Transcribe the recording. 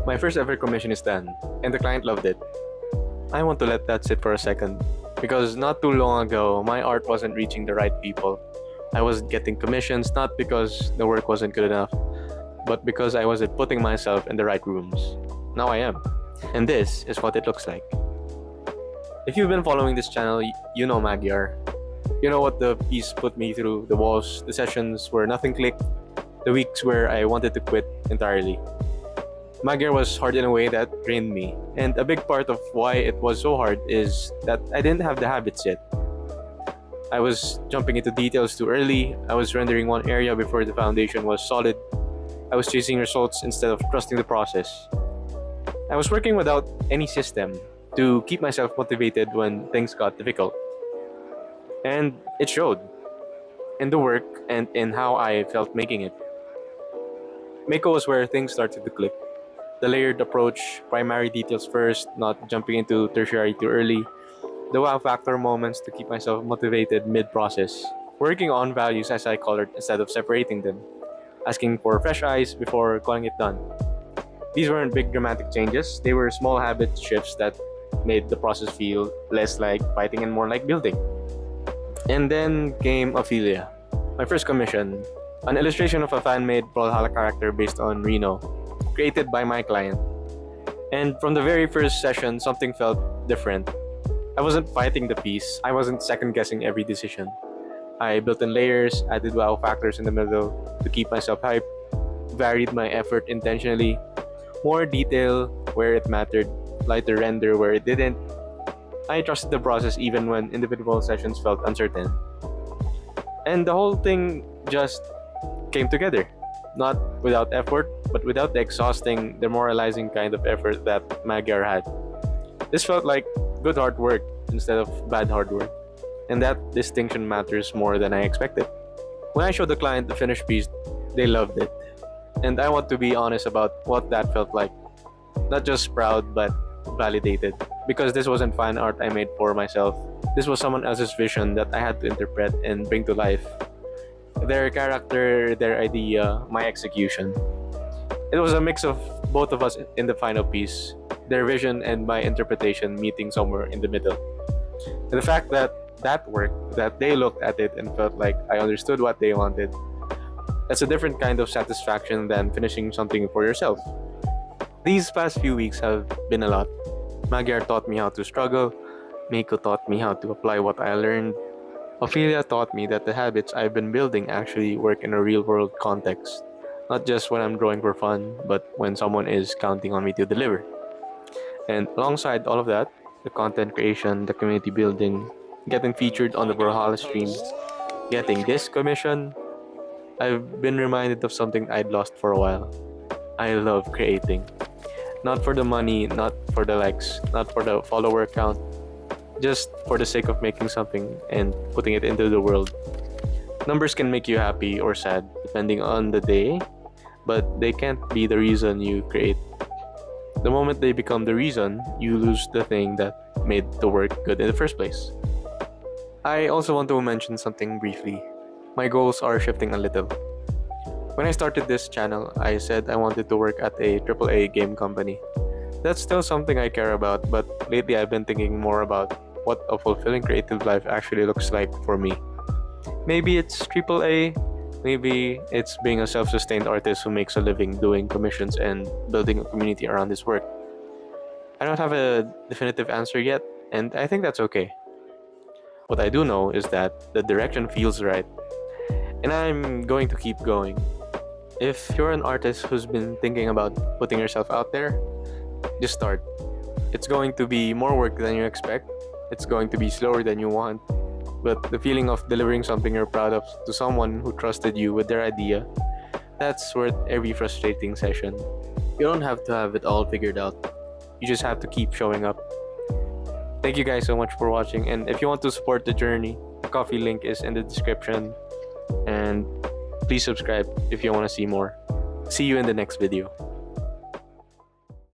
My first ever commission is done, and the client loved it. I want to let that sit for a second, because not too long ago, my art wasn't reaching the right people. I wasn't getting commissions not because the work wasn't good enough, but because I wasn't putting myself in the right rooms. Now I am. And this is what it looks like. If you've been following this channel, you know Magyar. You know what the piece put me through, the walls, the sessions where nothing clicked, the weeks where I wanted to quit entirely. Magyar was hard in a way that drained me, and a big part of why it was so hard is that I didn't have the habits yet. I was jumping into details too early, I was rendering one area before the foundation was solid, I was chasing results instead of trusting the process. I was working without any system to keep myself motivated when things got difficult. And it showed in the work and in how I felt making it. Mako was where things started to click. The layered approach, primary details first, not jumping into tertiary too early, the wow factor moments to keep myself motivated mid-process, working on values as I colored instead of separating them, asking for fresh eyes before calling it done. These weren't big dramatic changes, they were small habit shifts that made the process feel less like fighting and more like building. And then came Ophelia, my first commission, an illustration of a fan-made Brawlhalla character based on Reno, created by my client. And from the very first session, something felt different. I wasn't fighting the piece, I wasn't second-guessing every decision. I built in layers, added wow factors in the middle to keep myself hyped, varied my effort intentionally, more detail where it mattered, lighter render where it didn't. I trusted the process even when individual sessions felt uncertain. And the whole thing just came together. Not without effort, but without the exhausting, demoralizing kind of effort that Magyar had. This felt like good hard work instead of bad hard work. And that distinction matters more than I expected. When I showed the client the finished piece, they loved it. And I want to be honest about what that felt like. Not just proud, but validated. Because this wasn't fan art I made for myself. This was someone else's vision that I had to interpret and bring to life. Their character, their idea, my execution. It was a mix of both of us in the final piece, their vision and my interpretation meeting somewhere in the middle. And the fact that that worked, that they looked at it and felt like I understood what they wanted, that's a different kind of satisfaction than finishing something for yourself. These past few weeks have been a lot. Magyar taught me how to struggle, Miko taught me how to apply what I learned, Ophelia taught me that the habits I've been building actually work in a real-world context, not just when I'm drawing for fun, but when someone is counting on me to deliver. And alongside all of that, the content creation, the community building, getting featured on the Brawlhalla streams, getting this commission, I've been reminded of something I'd lost for a while. I love creating. Not for the money, not for the likes, not for the follower count, just for the sake of making something and putting it into the world. Numbers can make you happy or sad depending on the day, but they can't be the reason you create. The moment they become the reason, you lose the thing that made the work good in the first place. I also want to mention something briefly. My goals are shifting a little. When I started this channel, I said I wanted to work at a AAA game company. That's still something I care about, but lately I've been thinking more about what a fulfilling creative life actually looks like for me. Maybe it's AAA, maybe it's being a self-sustained artist who makes a living doing commissions and building a community around his work. I don't have a definitive answer yet, and I think that's okay. What I do know is that the direction feels right, and I'm going to keep going. If you're an artist who's been thinking about putting yourself out there, just start. It's going to be more work than you expect, it's going to be slower than you want, but the feeling of delivering something you're proud of to someone who trusted you with their idea, that's worth every frustrating session. You don't have to have it all figured out. You just have to keep showing up. Thank you guys so much for watching, and if you want to support the journey, the coffee link is in the description, and please subscribe if you want to see more. See you in the next video.